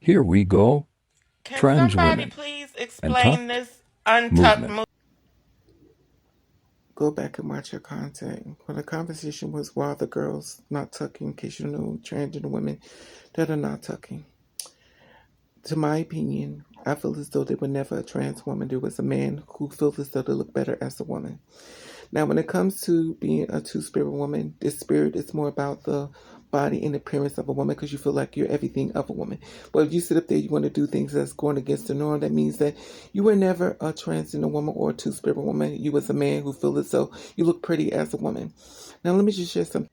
Here we go. Can Trans somebody women please and explain tucked this untucked movement. movement? Go back and watch your content. Well, the conversation was why the girls not tucking, in case you know, transgender women that are not tucking. To my opinion, I feel as though they were never a trans woman. There was a man who felt as though they look better as a woman. Now, when it comes to being a two-spirit woman, this spirit is more about the body and appearance of a woman because you feel like you're everything of a woman. But if you sit up there, you want to do things that's going against the norm, that means that you were never a transgender woman or a two-spirit woman. You was a man who feel as though you look pretty as a woman. Now, let me just share something.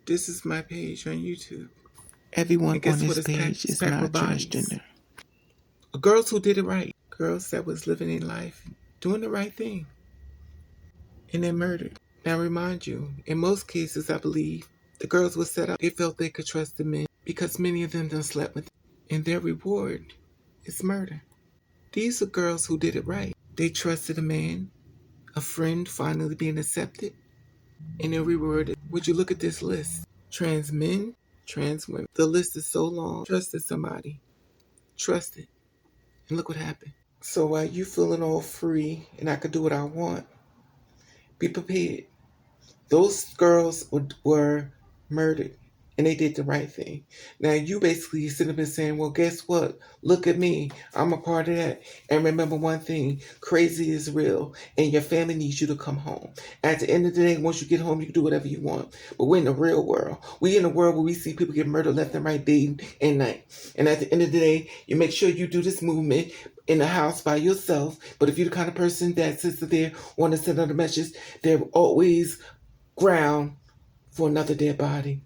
This is my page on YouTube. Everyone on this page is not transgender. Girls who did it right. Girls that was living in life, doing the right thing. And then murdered. Now remind you, in most cases, I believe, the girls were set up. They felt they could trust the men because many of them done slept with them. And their reward is murder. These are girls who did it right. They trusted a man, a friend finally being accepted, and their reward is, would you look at this list? Trans men, trans women. The list is so long. Trusted somebody. Trusted. And look what happened. So while you feeling all free and I could do what I want, be prepared. Those girls were murdered and they did the right thing. Now you basically sitting up and saying, well, guess what? Look at me. I'm a part of that. And remember one thing, crazy is real and your family needs you to come home. At the end of the day, once you get home, you can do whatever you want. But we're in the real world. We're in a world where we see people get murdered left and right day and night. And at the end of the day, you make sure you do this movement in the house by yourself. But if you're the kind of person that sits there, want to send out a message, they're always ground for another dead body.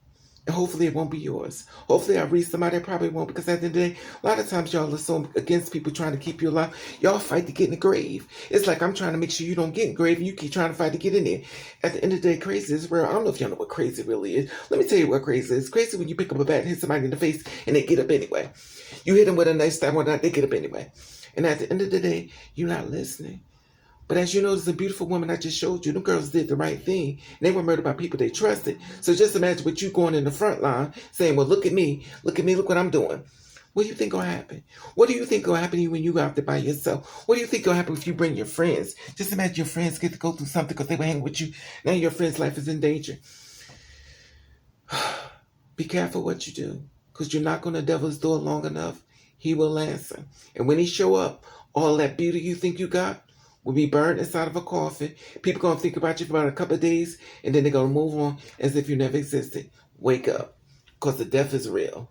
And hopefully it won't be yours. Hopefully I reach somebody that probably won't, because at the end of the day, a lot of times y'all are so against people trying to keep you alive. Y'all fight to get in the grave. It's like I'm trying to make sure you don't get in the grave and you keep trying to fight to get in there. At the end of the day, crazy is real. I don't know if y'all know what crazy really is. Let me tell you what crazy is. Crazy when you pick up a bat and hit somebody in the face and they get up anyway. You hit them with a nice stab or not, they get up anyway. And at the end of the day, you're not listening. But as you know, there's a beautiful woman I just showed you. Them girls did the right thing. They were murdered by people they trusted. So just imagine what you going in the front line saying, well, look at me, look what I'm doing. What do you think will happen? What do you think will happen to you when you go out there by yourself? What do you think will happen if you bring your friends? Just imagine your friends get to go through something because they were hanging with you. Now your friend's life is in danger. Be careful what you do, because you're not going to devil's door long enough. He will answer. And when he show up, all that beauty you think you got will be burned inside of a coffin. People going to think about you for about a couple of days, and then they're going to move on as if you never existed. Wake up, because the death is real.